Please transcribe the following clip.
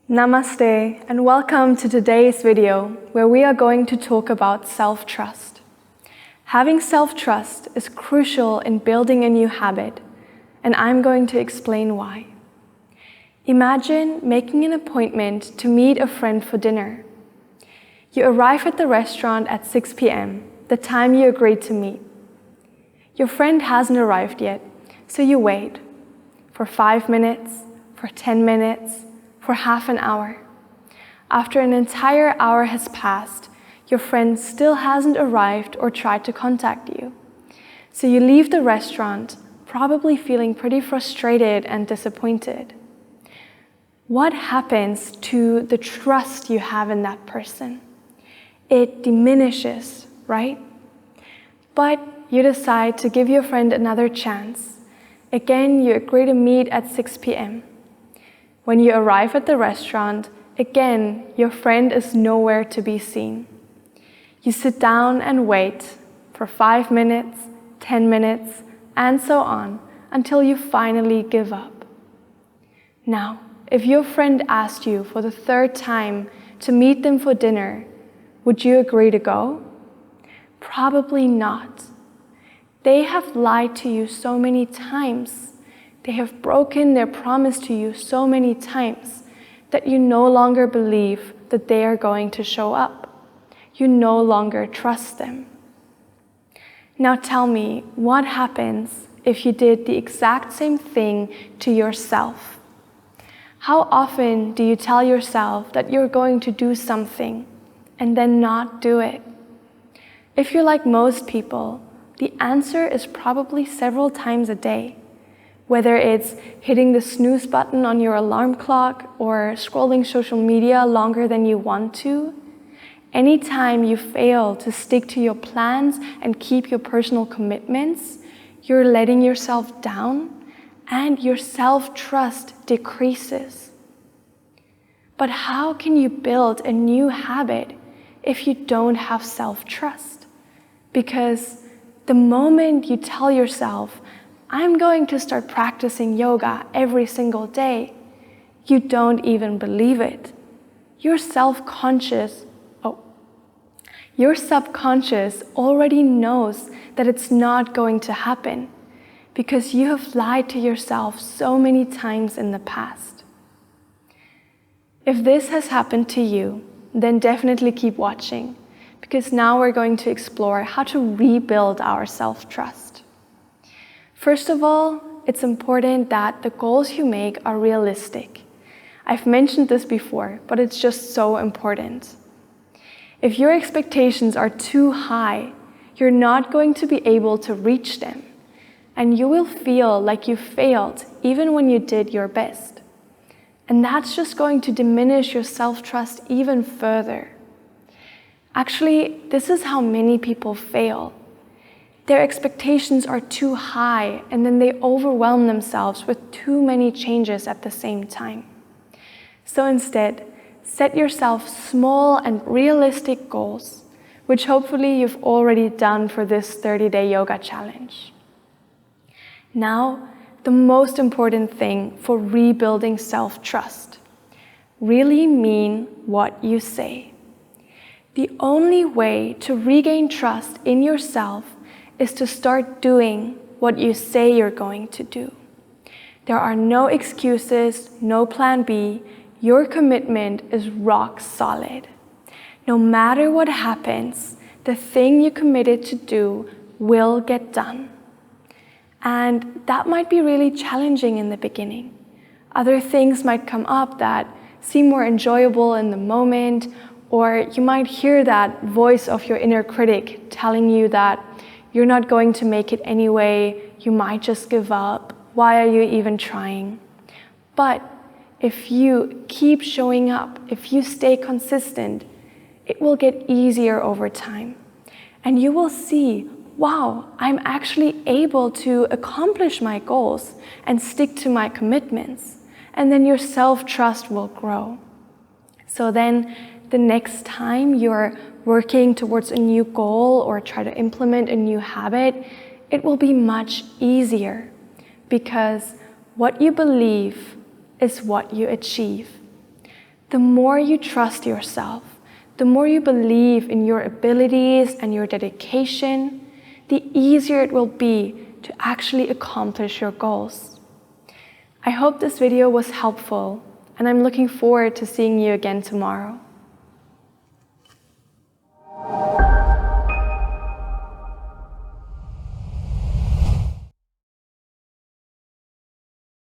Namaste and welcome to today's video where we are going to talk about self-trust. Having self-trust is crucial in building a new habit, and I'm going to explain why. Imagine making an appointment to meet a friend for dinner. You arrive at the restaurant at 6 p.m., the time you agreed to meet. Your friend hasn't arrived yet, so you wait for 5 minutes, for 10 minutes, for half an hour. After an entire hour has passed, your friend still hasn't arrived or tried to contact you. So you leave the restaurant, probably feeling pretty frustrated and disappointed. What happens to the trust you have in that person? It diminishes, right? But you decide to give your friend another chance. Again, you agree to meet at 6 p.m. When you arrive at the restaurant, again, your friend is nowhere to be seen. You sit down and wait for 5 minutes, 10 minutes, and so on, until you finally give up. Now, if your friend asked you for the third time to meet them for dinner, would you agree to go? Probably not. They have lied to you so many times. They have broken their promise to you so many times that you no longer believe that they are going to show up. You no longer trust them. Now tell me, what happens if you did the exact same thing to yourself? How often do you tell yourself that you're going to do something and then not do it? If you're like most people, the answer is probably several times a day. Whether it's hitting the snooze button on your alarm clock or scrolling social media longer than you want to, anytime you fail to stick to your plans and keep your personal commitments, you're letting yourself down and your self-trust decreases. But how can you build a new habit if you don't have self-trust? Because the moment you tell yourself, I'm going to start practicing yoga every single day, you don't even believe it. Your subconscious already knows that it's not going to happen because you have lied to yourself so many times in the past. If this has happened to you, then definitely keep watching, because now we're going to explore how to rebuild our self-trust. First of all, it's important that the goals you make are realistic. I've mentioned this before, but it's just so important. If your expectations are too high, you're not going to be able to reach them, and you will feel like you failed even when you did your best. And that's just going to diminish your self-trust even further. Actually, this is how many people fail. Their expectations are too high, and then they overwhelm themselves with too many changes at the same time. So instead, set yourself small and realistic goals, which hopefully you've already done for this 30-day yoga challenge. Now, the most important thing for rebuilding self-trust. Really mean what you say. The only way to regain trust in yourself is to start doing what you say you're going to do. There are no excuses, no plan B. Your commitment is rock solid. No matter what happens, the thing you committed to do will get done. And that might be really challenging in the beginning. Other things might come up that seem more enjoyable in the moment, or you might hear that voice of your inner critic telling you that you're not going to make it anyway, you might just give up, why are you even trying? But if you keep showing up, if you stay consistent, it will get easier over time. And you will see, wow, I'm actually able to accomplish my goals and stick to my commitments. And then your self-trust will grow. So then the next time you're working towards a new goal or try to implement a new habit, it will be much easier because what you believe is what you achieve. The more you trust yourself, the more you believe in your abilities and your dedication, the easier it will be to actually accomplish your goals. I hope this video was helpful, and I'm looking forward to seeing you again tomorrow.